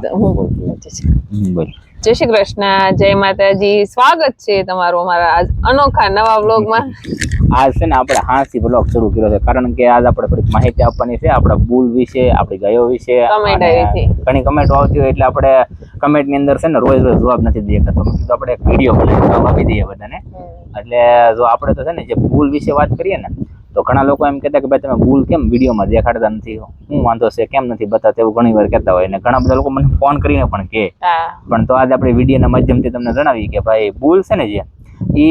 હું બોલું બોલ. જય શ્રી કૃષ્ણ, જય માતાજી. સ્વાગત છે તમારું અમારા આજ અનોખા નવા વ્લોગમાં. આજ છે ને આપણે હાંસી વ્લોગ શરૂ કર્યો છે કારણ કે આજ આપણે થોડીક માહિતી આપવાની છે આપણા બુલ વિશે, આપણી ગાયો વિશે. કમેન્ટ આવી હતી, ઘણી કમેન્ટ આવતી હોય એટલે આપણે કમેન્ટ ની અંદર છે ને રોજ રોજ જવાબ નથી દઈએ તો આપણે એક વિડીયો બનાવી જવાબ આપી દઈએ બધાને. એટલે જો આપણે તો છે ને જે બુલ વિશે વાત કરીએ ને તો ઘણા લોકો એમ કહેતા કે ભાઈ તમે બુલ કેમ વિડીયોમાં દેખાડતા નથી, શું વાંધો છે, કેમ નથી બતાવતા, એવું ઘણી વાર કહેતા હોય. ને ઘણા બધા લોકો મને ફોન કરીને પણ કહે. પણ તો આજે આપણે વિડીયોના માધ્યમથી તમને જણાવીએ કે ભાઈ બુલ છે ને જે એ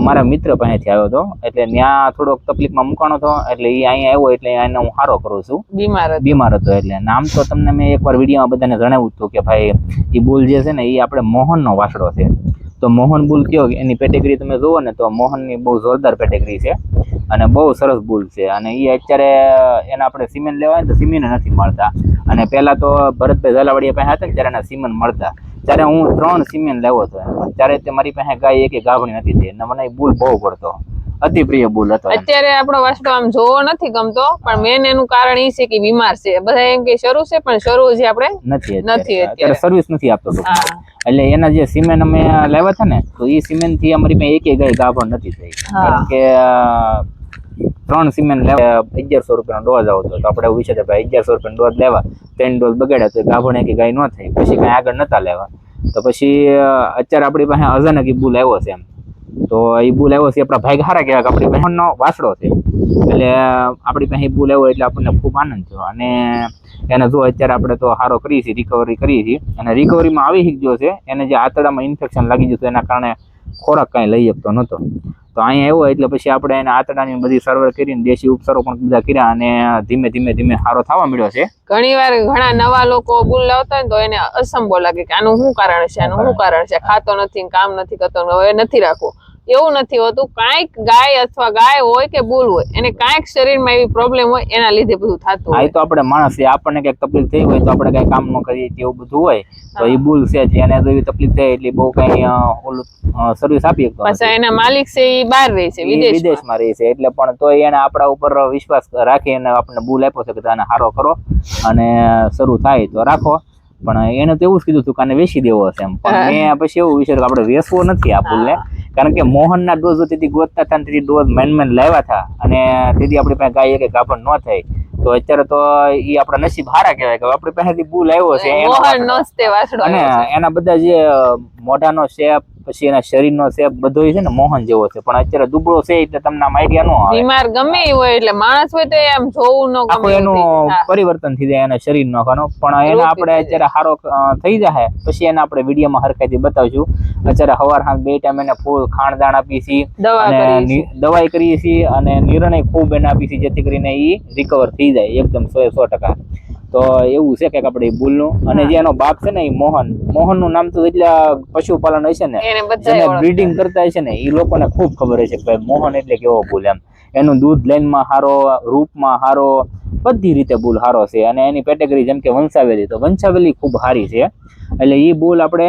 મારા મિત્ર પાસેથી આવ્યો હતો, એટલે ત્યાં થોડોક તકલીફમાં મૂકાણો હતો, એટલે એ અહીંયા આવ્યો એટલે એને હું સારો કરું છું. બીમાર હતો એટલે નામ તો તમને મેં એકવાર વિડીયોમાં બધાને જણાવ્યું હતું કે ભાઈ એ બુલ જે છે ને એ આપણે મોહનનો વાસડો છે. તો મોહન બુલ કયો એની પેટેગરી તમે જુઓ ને તો મોહનની બહુ જોરદાર પેટેગરી છે અને બહુ સરસ બુલ છે. અને એ અત્યારે એના આપણે સિમેન્ટ લેવા હોય ને તો સિમેન્ટ નથી મળતા. અને પહેલાં તો ભરતભાઈ ઝાલાવાડિયા પાસે હતા ને ત્યારે એના સિમેન્ટ મળતા, ત્યારે હું 3 સિમેન્ટ લેવો હતો ત્યારે તે મારી પાસે ગાય એક ગાભણી નથી થઈ અને મને બુલ બહુ પડતો, અતિ પ્રિય બુલ હતો. અત્યારે આપણો વાસડો આમ જોવો નથી ગમતો, પણ મેન એનું કારણ એ છે કે બીમાર છે. બધા એમ કે શરૂ છે પણ શરૂ જે આપણે નથી અત્યારે સર્વિસ નથી આપતો. એટલે એના જે સિમેન્ટ અમે લાવ્યા હતા ને તો એ સિમેન્ટ થી અમારી પાસે એક ગાય ગાભણ નથી થઈ, કારણ કે 3 સિમેન્ટ લેવા 1100 રૂપિયાનો ડોઝ આવતો. તો આપણે વિચાર કે ભાઈ 1100 રૂપિયાનો ડોઝ લેવા 3 ડોઝ બગાડ્યા તો ગાભણ એક ગાય ન થઈ, પછી કઈ આગળ નતા લેવા. તો પછી અત્યારે આપણી પાસે અચાનક એ બુલ આવ્યો છે એમ. તો એ બુલ આવ્યો છે આપણા ભાઈ હારા કહેવાય કે આપણી બહેનનો વાસડો છે, એટલે આપણી પાસે બુલ આવ્યો એટલે આપણને ખૂબ આનંદ થયો. અને એને જો અત્યારે આપણે તો સારો કરીએ છીએ, રિકવરી કરીએ છીએ. અને રિકવરીમાં આવી ગયો છે, એને જે આંતરડામાં ઇન્ફેક્શન લાગી ગયું એના કારણે ખોરાક કાંઈ લઈ શકતો નહોતો. તો અહીંયા આવ્યો એટલે પછી આપણે એને આંતરડાની બધી સારવાર કરીને દેશી ઉપચારો પણ બધા કર્યા અને ધીમે ધીમે સારો થવા મળ્યો છે. ઘણી વાર ઘણા નવા લોકો બુલ લાવતા હોય તો એને અસંભવ લાગે કે આનું શું કારણ છે, આનું શું કારણ છે, ખાતો નથી, કામ નથી કરતો, હવે નથી રાખવું. એવું નથી હોતું. કાંઈક ગાય અથવા ગાય હોય કે બુલ હોય એને કાંઈક શરીરમાં એવી પ્રોબ્લેમ હોય એના લીધે બધું થતું હોય. તો આપણે માણસ છે, આપણને કઈક તકલીફ થઈ હોય તો આપણે કઈ કામ ન કરીએ એવું બધું હોય તો એ બુલ છે એને તો એવી તકલીફ થાય એટલે બહુ કઈ ઓલું સર્વિસ આપી શકતો નથી. પાછા એના માલિક છે એ બહાર રહે છે, વિદેશમાં રહે છે, એટલે પણ તો એને આપણા ઉપર વિશ્વાસ રાખી અને આપણને બુલ આપ્યો છે કે આને સારો કરો અને શરૂ થાય તો રાખો. પણ એને તો એવું જ કીધું હતું કે આને વેચી દેવો હશે એમ. પણ મેં પછી એવું વિચાર્યું કે આપણે વેચવો નથી આ બુલને, કારણ કે મોહનના ડોઝ તેથી ગોતતા હતા તેથી ડોઝ મેન લાવ્યા હતા અને તેથી આપણી પાસે ગાય એક ગાભણ ન થઈ. તો અત્યારે તો એ આપણા નસીબ હારા કહેવાય કે આપણી પાસેથી બુલ આવ્યો છે. અને એના બધા જે મોઢાનો શેપ પછી એના શરીરનો શેપ બધો છે ને મોહન જેવો છે, પણ અત્યારે દુબળો છે એટલે તમને આમ આઈડિયા ન આવે. બીમાર ગમે હોય એટલે માણસ હોય તો એમ જોવું ન ગમે, એનું પરિવર્તન થઈ જાય એના શરીરનો ખાનો. પણ એને આપણે અત્યારે સારો થઈ જાય પછી એને આપણે વિડીયોમાં હરખાઈથી બતાવશું. અત્યારે સવાર સાંજ 2 ટાઈમ એને ફૂલ ખાણદાણ આપીએ છીએ, દવાઈ કરીએ છીએ અને નિર્ણય ખૂબ એને આપીએ છીએ જેથી કરીને એ રિકવર થઈ જાય એકદમ 100%. તો એવું છે કે આપણે બુલનું. અને જે એનો બાપ છે ને એ મોહનનું નામ તો એટલે પશુપાલન હશે ને જેને બ્રીડિંગ કરતા હશે ને એ લોકોને ખૂબ ખબર હશે કે ભાઈ મોહન એટલે કેવો બુલ એમ. એનું દૂધ લાઈનમાં સારો, રૂપમાં સારો, બધી રીતે બુલ સારો છે. અને એની કેટેગરી જેમ કે વંશાવેલી, તો વંશાવેલી ખૂબ સારી છે. એટલે એ બુલ આપણે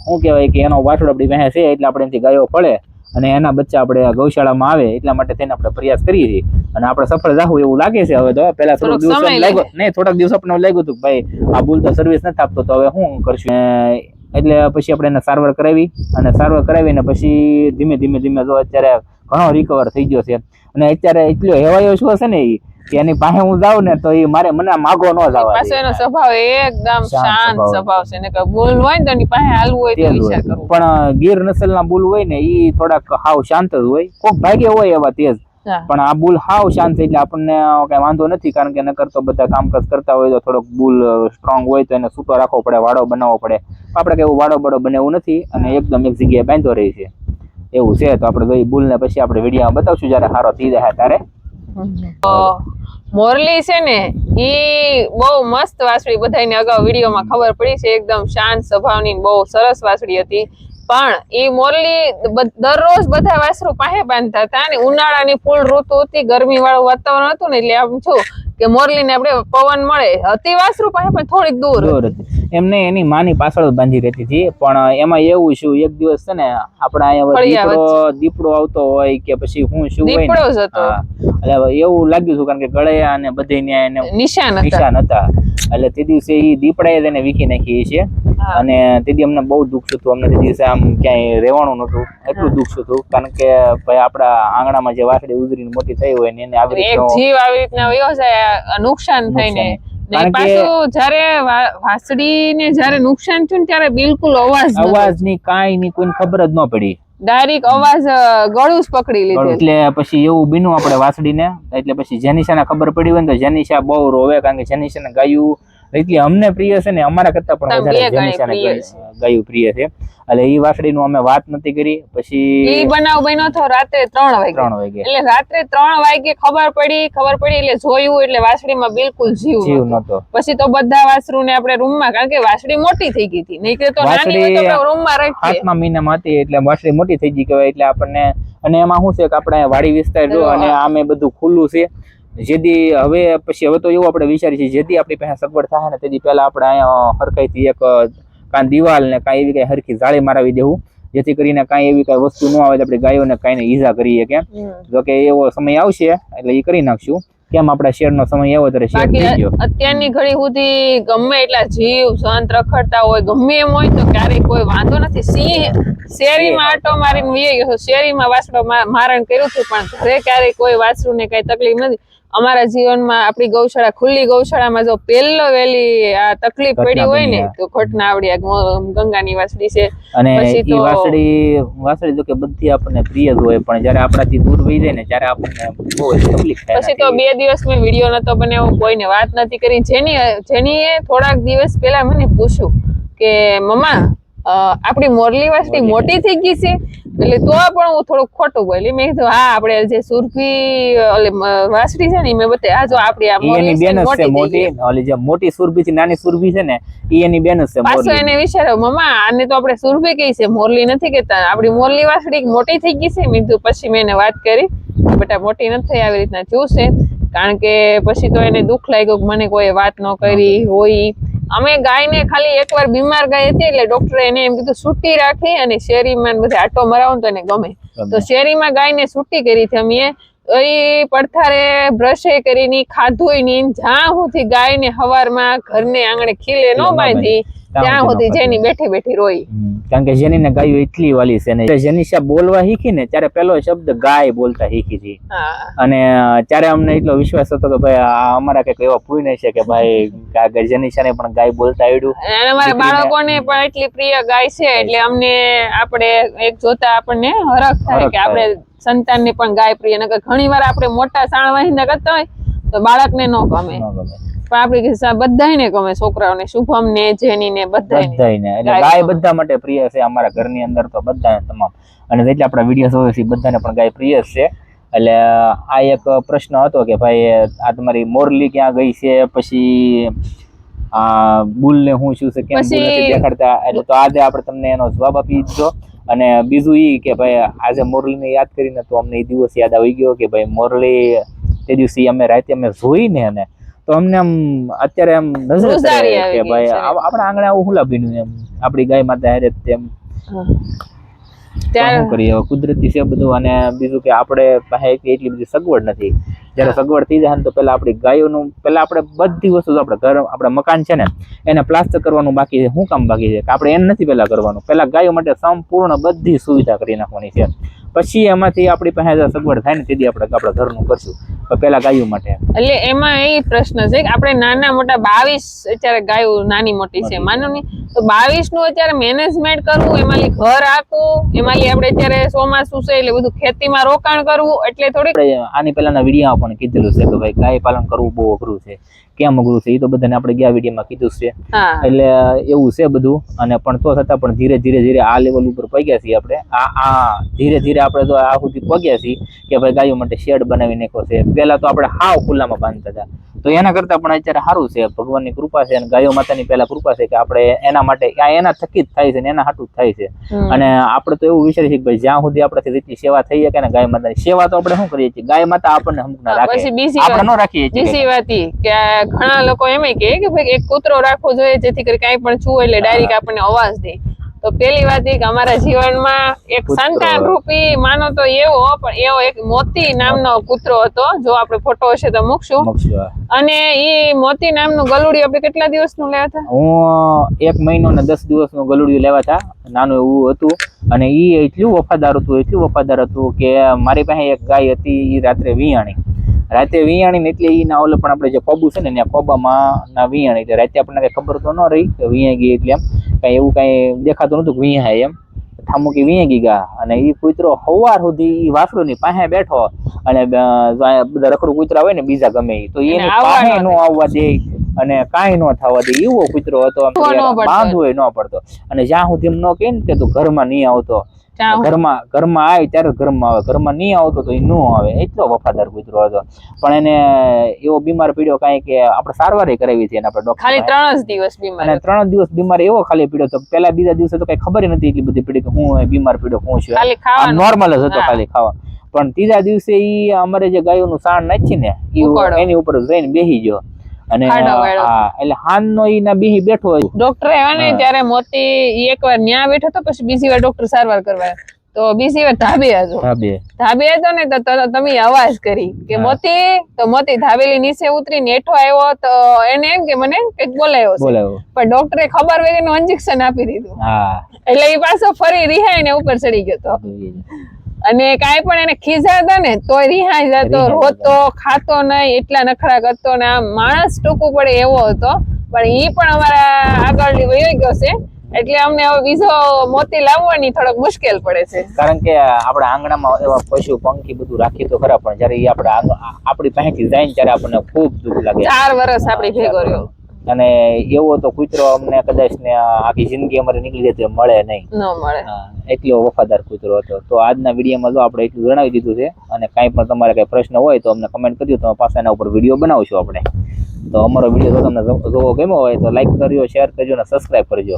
શું કહેવાય કે એનો વાસડો આપણી પાસે છે એટલે આપણે એનાથી ગાયો પડે અને એના બચ્ચા આપણે ગૌશાળામાં આવે એટલા માટે થઈને આપણે પ્રયાસ કરીએ છીએ અને આપણે સફળ જાહું એવું લાગે છે. હવે તો પહેલા થોડોક દિવસ આપણને લાગ્યું હતું ભાઈ આ બુલ તો સર્વિસ નથી આપતો તો હવે શું કરશું. એટલે પછી આપણે એને સારવાર કરાવી અને સારવાર કરાવીને પછી ધીમે ધીમે જો અત્યારે ઘણો રિકવર થઈ ગયો છે. અને અત્યારે એટલો હેવાયો શું હશે ને કે એની પાસે હું જાઉં ને તો એ મને માગો ન જવા. પાછો એનો સ્વભાવ એકદમ શાંત સ્વભાવ છે ને કે બુલ હોય ને તો એની પાસે હાલવું હોય તો વિચાર કરવો. પણ ગીર નસલના બુલ હોય ને એ થોડાક હાવ શાંત જ હોય, કોક ભાગે હોય એવા તેજ, પણ આ બુલ હાવ શાંત એટલે આપણને કઈ વાંધો નથી. કારણ કે નકર તો બધા કામકાજ કરતા હોય તો થોડોક બુલ સ્ટ્રોંગ હોય તો એને છૂટો રાખવો પડે, વાડો બનાવવો પડે. આપણે કેવું વાડો બડો બનેવું નથી અને એકદમ એક જગ્યાએ બાંધો રહી છે એવું છે. તો આપણે બુલ ને પછી આપણે વિડીયોમાં બતાવશું જયારે સારો થઈ જાય ત્યારે. મોરલી છે ને ઈ બહુ મસ્ત વાસળી, બધાને અગાઉ વિડીયોમાં ખબર પડી છે, એકદમ શાંત સ્વભાવની બહુ સરસ વાસળી હતી. પણ એ મોરલી દરરોજ બધા વાસરો પાસે બાંધતા હતા અને ઉનાળાની ફૂલ ઋતુ હતી, ગરમી વાળું વાતાવરણ હતું ને એટલે આમ છું કે મોરલીને આપણે પવન મળે હતી વાસરું પાસે પણ થોડીક દૂર. એમને એની માની પાછળ જ બાંધી રહેતી હતી, પણ એમાં એવું શું એક દિવસ છે ને આપણા અહીંયા દીપડો આવતો હોય કે પછી હું શું હોય દીપડો જ હતો. એટલે એવું લાગ્યું હતું કારણ કે ગળે અને બધે એને નિશાન હતા. એટલે તે દિવસે એ દીપડાએ તેને વીખી નાખી છે અને તેથી અમને બહુ દુઃખ થતું. અમને તે દિવસે આમ ક્યાંય રહેવાનું નતું, એટલું દુઃખ થતું કારણ કે ભાઈ આપણા આંગણામાં જે વાસળી ઉતરીને મોટી થઈ હોય ને એને આવી જીવ આવી રીતના વયો જાય નુકસાન થઈને. પાછું જયારે વાસળીને જયારે નુકસાન થયું ત્યારે બિલકુલ અવાજની કાંઈ ની કોઈને ખબર જ ન પડી. ડાયરેક્ટ અવાજ ગળું જ પકડી લીધું. એટલે પછી એવું બીનું આપણે વાસળીને, એટલે પછી જેનિશાને ખબર પડી હોય ને તો જેનિશા બહુ રોવે કારણ કે જેનિશાને ગાયું એટલે અમને પ્રિય છે ને, અમારા કરતા પણ વધારે જેનિશાને ગાયું પ્રિય છે. એટલે એ વાસળીનું અમે વાત નથી કરી. પછી એ બનાવ બન્યો તો રાત્રે 3 વાગે. એટલે રાત્રે 3 વાગે ખબર પડી એટલે જોયું એટલે વાસળીમાં બિલકુલ જીવ નતો. પછી તો બધા વાસળું ને આપણે રૂમમાં, કારણ કે વાસળી મોટી થઈ ગઈ હતી, નહીં તો નાની હોય તો રૂમમાં રાખીએ. 7મા મહિનામાં હતી એટલે વાસળી મોટી થઈ ગઈ કહેવાય. એટલે આપણને, અને એમાં શું છે કે આપણે વાડી વિસ્તાર જો અને આમે બધું ખુલ્લું છે. જેથી હવે તો એવું આપણે વિચારીએ છીએ જેથી આપણી પાસે સગવડ થાય ને તેથી પહેલા આપણે અહીંયા હરખાઈથી એક કાં દિવાલ ને કાંઈ એવી કઈ હરખી જાળી મારાવી દેવું, જેથી કરીને કાંઈ એવી કઈ વસ્તુ ન આવે આપણે ગાયોને કાંઈ ઈજા કરીએ. કે જો કે એવો સમય આવશે એટલે એ કરી નાખશું. કેમ આપડા શેર નો સમય એવો ત્યારે શેર થઈ ગયો. અત્યારની ઘડી સુધી ગમે એટલા જીવ જંત રખડતા હોય, ગમે એમ હોય તો ક્યારેય કોઈ વાંધો નથી. સિંહ શેરીમાં આટો મારીને વહી ગયો, શેરીમાં વાસડો મારણ કર્યું હતું, પણ ઘરે ક્યારેય કોઈ વાસડું ને કઈ તકલીફ નથી. અમારા જીવનમાં આપણી ગૌશાળા, ખુલ્લી ગૌશાળામાં જો વહેલી આ તકલીફ પડી હોય ને તો ઘટના આવડી ગંગાની વાસળી છે. અને ઈ વાસળી જો કે બધી આપણને પ્રિય જ હોય, પણ જયારે આપણાથી દૂર વહી જાય ને ત્યારે આપણને બહુ તકલીફ થાય. પછી તો 2 દિવસ મેં વિડીયો નતો બનાવ્યો, કોઈને વાત નથી કરી. જેનીએ થોડાક દિવસ પહેલા મને પૂછ્યું કે મમ્મા આપણી મોરલી વાસળી મોટી થઈ ગઈ છે, એટલે તો પણ હું થોડુંક ખોટું બોલી. મેં કીધું હા, આપણે જે સુરભી વાસળી છે ને મેં બતાવી, આ જો આપણી આ મોરલી છે મોટી, ઓલી જે મોટી સુરભી થી નાની સુરભી છે ને ઈ એની બેન જ છે. પાછો એને વિચાર્યો મમ્મા આને તો આપણે સુરભી કહી છે, મોરલી નથી કહેતા, આપણી મોરલી વાસળી મોટી થઈ ગઈ છે. મેં કીધું, પછી મેં એને વાત કરી, બેટા મોટી નથી થઈ, આવી રીતના થયું છે. કારણ કે પછી તો એને દુઃખ લાગ્યું કે મને કોઈ વાત ન કરી હોય. અમે ગાયને ખાલી એકવાર બીમાર ગાય હતી એટલે ડોક્ટરે એને એમ કીધું છૂટી રાખી અને શેરીમાં બધે આટો મરાવો તો એને ગમે. તો શેરીમાં ગાયને છૂટી કરી હતી અમે. એ પડથારે બ્રશે કરીને ખાધું નહીં, જ્યાં સુધી ગાયને હવારમાં ઘરને આંગણે ખીલે ન બાંધી ત્યાં સુધી જેની બેઠી બેઠી રોઈ. કારણ કે જેની ગાયો એટલી વાલી છે ને, જેનિશા બોલવા શીખી ને ત્યારે પેલો શબ્દ ગાય બોલતા શીખી હતી. અને ત્યારે અમને એટલો વિશ્વાસ હતો કે ભાઈ આ અમારા કઈક એવા પુણ્ય છે કે ભાઈ જેનિશાને પણ ગાય બોલતા આવડ્યું. અને અમારા બાળકોને પણ એટલી પ્રિય ગાય છે એટલે અમને આપણે એક જોતા આપણને હરખ થાય કે આપણે સંતાનને પણ ગાય પ્રિય. નકર ઘણી વાર આપણે મોટા સાણ વાહિંદા કરતા હોય તો બાળકને ન ગમે, પણ આપણી બધાને ગમે, છોકરાઓને, શુભમ ને જેની ને બધાને. એટલે ગાય બધા માટે પ્રિય છે અમારા ઘરની અંદર તો બધાને તમામ. અને એટલે આપણા વિડીયો જોવે છે બધાને પણ ગાય પ્રિય છે. એટલે આ એક પ્રશ્ન હતો કે ભાઈ આ તમારી મોરલી ક્યાં ગઈ છે, પછી આ બુલ ને શું છે કેમ બુલ નથી દેખાડતા, એટલે તો આજે આપણે તમને એનો જવાબ આપી દીધો. અને બીજું ઈ કે ભાઈ આજે મોરલીને યાદ કરીને તો અમને એ દિવસ યાદ આવી ગયો કે ભાઈ મોરલી તે દિવસે અમે રાતે અમે જોઈને અને તો અમને આમ અત્યારે આમ નજર કે ભાઈ આપણા આંગણે આવું હુલા બન્યું એમ આપણી ગાય માતા હારે તેમ શું કરીએ, કુદરતી છે બધું. અને બીજું કે આપણે પાસે એટલી બધી સગવડ નથી. જયારે સગવડ થઈ જાય ને તો પેલા આપણી ગાયોનું આપણે બધી વસ્તુ આપણે ઘર આપણા મકાન છે ને એને પ્લાસ્ટર કરવાનું બાકી છે. શું કામ બાકી છે કે આપણે એને નથી પેલા કરવાનું, પેલા ગાયો માટે સંપૂર્ણ બધી સુવિધા કરી નાખવાની છે. પછી એમાંથી આપણી પાસે સગવડ થાય ને તેથી આપણે આપણા ઘરનું કરશું, પેલા ગાયો માટે. એટલે એમાં એ પ્રશ્ન છે કે આપણે નાના મોટા 22 અત્યારે ગાયો નાની મોટી છે માનો ની, તો 22 નું અત્યારે મેનેજમેન્ટ કરવું, એમાંથી ઘર આખું, એમાંથી આપણે અત્યારે ચોમાસું છે એટલે બધું ખેતીમાં રોકાણ કરવું, એટલે થોડી આની પહેલાના વિડીયોમાં પણ કીધેલું છે કે ભાઈ ગાય પાલન કરવું બહુ અઘરું છે. કેમ અઘરું છે એ તો બધાને આપણે ગયા વિડીયોમાં કીધું છે. એટલે એવું છે બધું. અને પણ તો છતાં પણ ધીરે ધીરે આ લેવલ ઉપર પગ્યા છીએ આપણે. આ ધીરે ધીરે આપણે તો આ સુધી પગ્યા છીએ કે ભાઈ ગાયો માટે શેડ બનાવી નાખ્યો છે, પેલા તો આપણે હાવ ખુલ્લામાં બાંધતા હતા. તો એના કરતા પણ અત્યારે સારું છે, ભગવાનની કૃપા છે અને ગાયો માતાની પેલા કૃપા છે કે આપણે એના માટે એના થકી જ થાય છે ને એના હાટું જ થાય છે. અને આપણે તો એવું વિચારીએ છીએ કે ભાઈ જ્યાં સુધી આપણાથી રીતની સેવા થઈ શકે ને ગાય માતાની સેવા તો આપણે શું કરીએ છીએ, ગાય માતા આપણને અમુક ના રાખે, આપણે ન રાખીએ છીએ. બીજી વાત ઈ કે ઘણા લોકો એમ કહે કે ભાઈ એક કૂતરો રાખવો જોઈએ જેથી કરી કાંઈ પણ છું એટલે ડાયરેક્ટ આપણને અવાજ દે. તો પેલી વાત એ કે અમારા જીવનમાં એક સંતાન રૂપી માનો તો એવો, પણ એવો એક મોતી નામનો કૂતરો હતો, જો આપણે ફોટો હશે તો મૂકશું. અને ઈ મોતી નામનું ગલુડિયું આપણે કેટલા દિવસનું લેવા હતા? હું 1 મહિનો ને 10 દિવસનું ગલુડિયું લેવા હતા, નાનું એવું હતું. અને ઈ એટલું વફાદાર હતું કે મારી પાસે એક ગાય હતી, ઈ રાત્રે વિયાણી ને એટલે ઈ ના ઓલે પણ આપણે જે કોબુ છે ને ત્યાં કોબામાં ના વિયાણી, એટલે રાતે આપણને કઈ ખબર તો ન રહી કે વિયાઈ ગઈ, એટલે એમ કઈ એવું કઈ દેખાતું નતું કે વિયાય એમ ઠામુકી વિયાઈ ગઈ. અને ઈ કૂતરો સવાર સુધી ઈ વાસળું ની પાસે બેઠો અને બધા રખડું કૂતરા હોય ને બીજા ગમે ઈ, તો એની પાસે નો આવવા દે અને કાંઈ ન થવા દે એવો કૂતરો હતો. બાંધવો ન પડતો. અને જ્યાં સુધી એમ ન કહે ને કે તું ઘરમાં નહીં આવતો, ઘરમાં આવે ત્યારે ઘરમાં આવે, ઘરમાં નહીં આવતો તો એ ન આવે, એટલો વફાદાર કૂતરો હતો. પણ એને એવો બીમાર પડ્યો કાંઈ કે આપણે સારવાર કરાવી છે, આપણે ડોક્ટર ખાલી 3 જ દિવસ બીમાર, અને 3 દિવસ બીમાર એવો ખાલી પડ્યો તો પેલા બીજા દિવસે તો કઈ ખબર નથી એટલી બધી પડી કે હું બીમાર પડ્યો હું છું, નોર્મલ જ હતો ખાલી ખાવા. પણ ત્રીજા દિવસે ઈ અમારે જે ગાયોનું સાણ નાખી ને એની ઉપર જઈને બેસી ગયો. અને એટલે હાન નો ઈ ના બેહી બેઠો હોય. ડોક્ટર આવ્યા ને ત્યારે મોતી એકવાર ન્યા બેઠો તો પછી બીજી વાર ડોક્ટર સારવાર કરવા, તો બીજી વાર ધાબે હતો ને તો તમે અવાજ કરી કે મોતી, તો મોતી ધાબેલી નીચે ઉતરીને હેઠો આવ્યો તો એને એમ કે મને કઈક બોલાયો છે, પણ ડોક્ટરે ખબર વગરનું ઇન્જેક્શન આપી દીધું. એટલે એ પાછો ફરી રિહાઈને ઉપર ચડી ગયો હતો. અને કાંઈ પણ એને ખીજાતા ને તોય રિહાઈ જતો, રોતો, ખાતો નહીં, એટલા નખરા કરતો ને આમ માણસ ટૂંકું પડે એવો હતો. પણ ઈ પણ અમારા આગળ વયો ગયો છે, એટલે અમને હવે બીજો મોતી લાવવાની થોડોક મુશ્કેલ પડે છે. કારણ કે આપણા આંગણામાં એવા પશુ પંખી બધું રાખી તો ખરા, પણ જયારે ઈ આપણી પાસેથી જાય ને ત્યારે આપણને ખૂબ દુઃખ લાગે. 4 વર્ષ આપણી ભેગો રહ્યો. અને એવો તો કૂતરો અમને કદાચ ને આખી જિંદગી અમારે નીકળી જાય મળે નહીં, ન મળે. એટલો વફાદાર કૂતરો હતો. તો આજના વિડીયોમાં જો આપણે એટલું જણાવી દીધું છે. અને કાંઈ પણ તમારે કઈ પ્રશ્ન હોય તો અમને કમેન્ટ કરજો, તો પાછા એના ઉપર વિડીયો બનાવશું આપણે. તો અમારો વિડીયો જો તમને જોવો ગમ્યો હોય તો લાઈક કરજો, શેર કરજો અને સબસ્ક્રાઈબ કરજો.